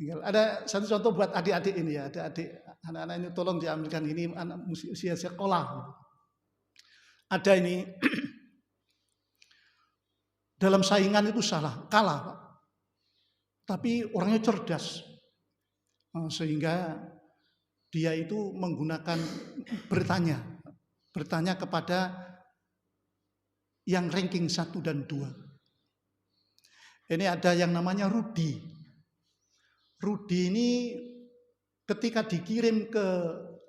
Tinggal ada satu contoh buat adik-adik ini ya, adik-adik anak-anak ini tolong diambilkan ini anak usia sekolah. Ada ini dalam saingan itu kalah Pak. Tapi orangnya cerdas. Sehingga dia itu menggunakan bertanya kepada yang ranking 1 dan 2. Ini ada yang namanya Rudi. Rudi ini ketika dikirim ke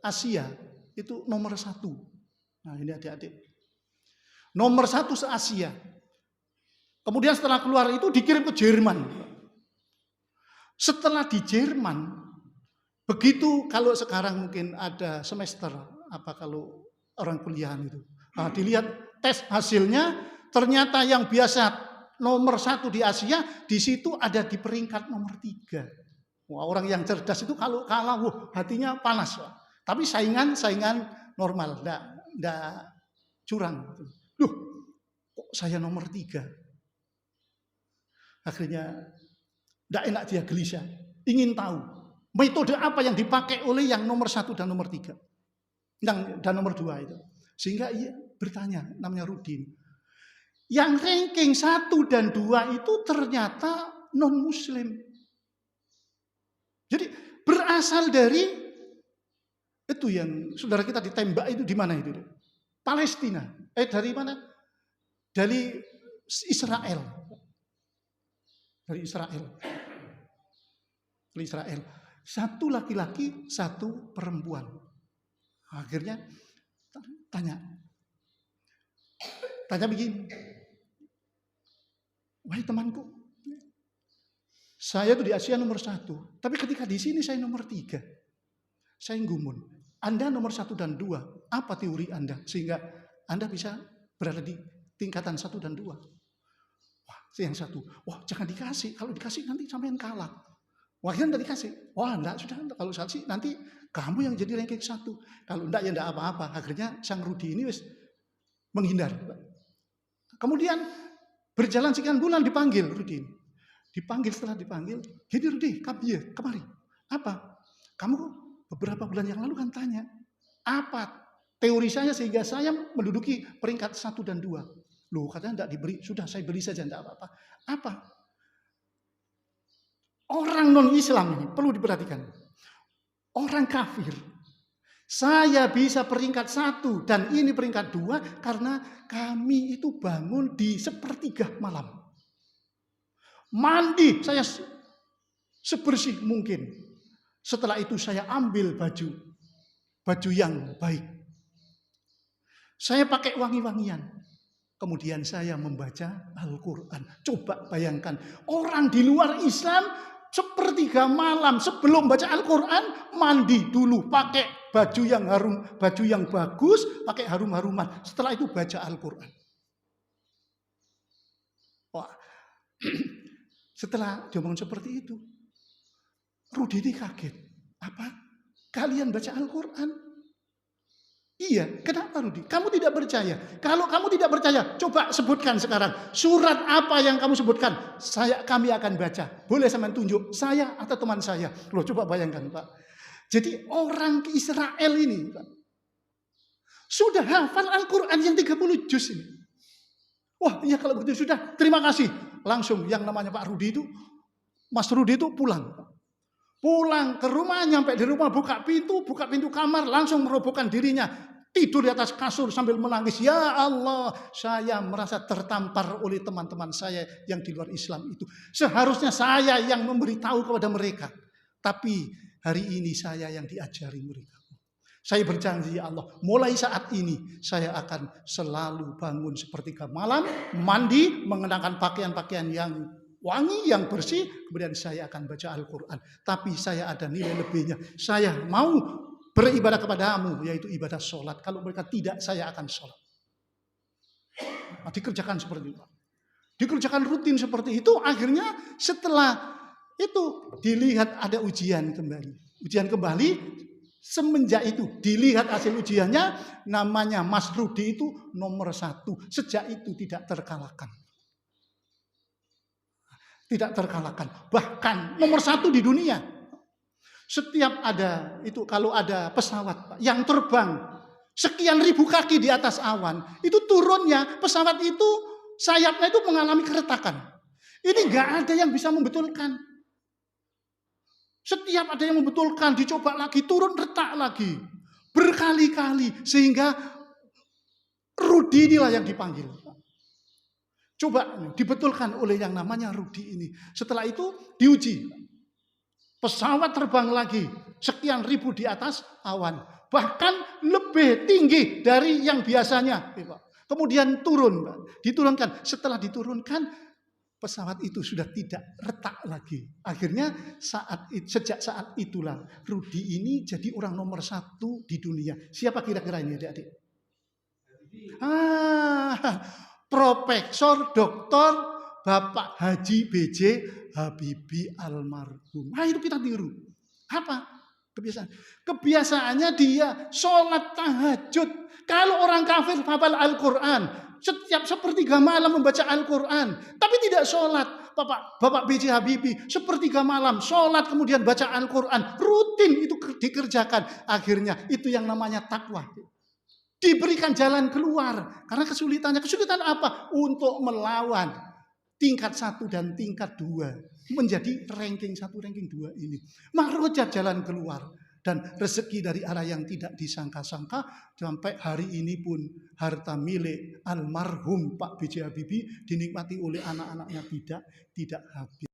Asia itu nomor 1. Nah ini adik-adik. Nomor 1 se-Asia. Kemudian setelah keluar itu dikirim ke Jerman. Setelah di Jerman, begitu kalau sekarang mungkin ada semester, apa kalau orang kuliahan itu. Nah, dilihat tes hasilnya, ternyata yang biasa nomor 1 di Asia, di situ ada di peringkat nomor 3. Wah, orang yang cerdas itu kalau kalah, hatinya panas. Tapi saingan normal, enggak curang. Loh, kok saya nomor 3? Akhirnya enggak enak, dia gelisah. Ingin tahu metode apa yang dipakai oleh yang nomor 1 dan nomor 3. Dan nomor 2 itu. Sehingga ia bertanya, namanya Rudi. Yang ranking 1 dan 2 itu ternyata non-muslim. Jadi berasal dari itu yang saudara kita ditembak itu di mana itu? Palestina. Dari mana? Dari Israel. Dari Israel. Satu laki-laki, satu perempuan. Akhirnya tanya begini. Wahai temanku, saya tuh di Asia nomor 1, tapi ketika di sini saya nomor 3. Saya gumun. Anda nomor 1 dan 2. Apa teori Anda sehingga Anda bisa berada di tingkatan 1 dan 2? Wah, yang 1. Wah, jangan dikasih. Kalau dikasih nanti sampean kalah. Wah, kan enggak dikasih. Wah, enggak, sudah. Kalau kasih nanti kamu yang jadi ranking 1. Kalau enggak ya enggak apa-apa. Akhirnya sang Rudi ini wis menghindar. Kemudian berjalan sekian bulan dipanggil Rudi. Setelah dipanggil, "Gini Rudi, kemari. Apa? Kamu beberapa bulan yang lalu kan tanya, apa teori saya sehingga saya menduduki peringkat 1 dan 2. Loh, katanya enggak diberi. Sudah, saya beli saja, enggak apa-apa. Apa? Orang non-Islam ini perlu diperhatikan. Orang kafir. Saya bisa peringkat 1 dan ini peringkat 2 karena kami itu bangun di sepertiga malam. Mandi saya sebersih mungkin. Setelah itu saya ambil baju yang baik. Saya pakai wangi-wangian. Kemudian saya membaca Al-Quran. Coba bayangkan, orang di luar Islam sepertiga malam sebelum baca Al-Quran, mandi dulu, pakai baju yang harum, baju yang bagus, pakai harum-haruman. Setelah itu baca Al-Quran. Wah. Setelah diomongin seperti itu, Rudi ini kaget. Apa? Kalian baca Al-Quran? Iya, kenapa Rudi? Kamu tidak percaya? Kalau kamu tidak percaya, coba sebutkan sekarang. Surat apa yang kamu sebutkan? Kami akan baca. Boleh sama tunjuk, saya atau teman saya. Loh, coba bayangkan Pak. Jadi orang ke Israel ini, Pak, sudah hafal Al-Quran yang 30 juz ini. Wah, iya kalau begitu sudah, terima kasih. Langsung yang namanya Pak Rudi itu, Mas Rudi itu pulang. Pulang ke rumah, nyampe di rumah buka pintu kamar, langsung merobohkan dirinya. Tidur di atas kasur sambil menangis. Ya Allah, saya merasa tertampar oleh teman-teman saya yang di luar Islam itu. Seharusnya saya yang memberitahu kepada mereka. Tapi hari ini saya yang diajari mereka. Saya berjanji ya Allah, mulai saat ini saya akan selalu bangun sepertiga malam, mandi, mengenakan pakaian-pakaian yang wangi, yang bersih, kemudian saya akan baca Al-Quran. Tapi saya ada nilai lebihnya. Saya mau beribadah kepadamu, yaitu ibadah sholat. Kalau mereka tidak, saya akan sholat. Nah, dikerjakan seperti itu. Dikerjakan rutin seperti itu, akhirnya setelah itu dilihat ada ujian kembali. Ujian kembali. Semenjak itu dilihat hasil ujiannya, namanya Mas Rudi itu nomor 1. Sejak itu tidak terkalahkan. Tidak terkalahkan. Bahkan nomor 1 di dunia. Setiap ada itu, kalau ada pesawat yang terbang sekian ribu kaki di atas awan, itu turunnya pesawat itu sayapnya itu mengalami keretakan. Ini nggak ada yang bisa membetulkan. Setiap ada yang membetulkan, dicoba lagi, turun retak lagi. Berkali-kali, sehingga Rudi inilah yang dipanggil. Coba dibetulkan oleh yang namanya Rudi ini. Setelah itu diuji. Pesawat terbang lagi, sekian ribu di atas awan. Bahkan lebih tinggi dari yang biasanya. Kemudian turun, diturunkan. Setelah diturunkan, pesawat itu sudah tidak retak lagi. Akhirnya sejak saat itulah Rudi ini jadi orang nomor 1 di dunia. Siapa kira-kira ini adik-adik? Profesor Doktor Bapak Haji B.J. Habibie almarhum. Itu kita tiru. Apa kebiasaan? Kebiasaannya dia sholat tahajud. Kalau orang kafir hafal Al-Quran, setiap sepertiga malam membaca Al-Quran, tapi tidak sholat. Bapak B.J. Habibie sepertiga malam sholat kemudian baca Al-Quran, rutin itu dikerjakan. Akhirnya itu yang namanya takwa. Diberikan jalan keluar karena kesulitan apa? Untuk melawan tingkat 1 dan tingkat 2 menjadi ranking 1, ranking 2 ini. Makrojat jalan keluar. Dan rezeki dari arah yang tidak disangka-sangka, sampai hari ini pun harta milik almarhum Pak B.J. Habibie dinikmati oleh anak-anaknya tidak habis.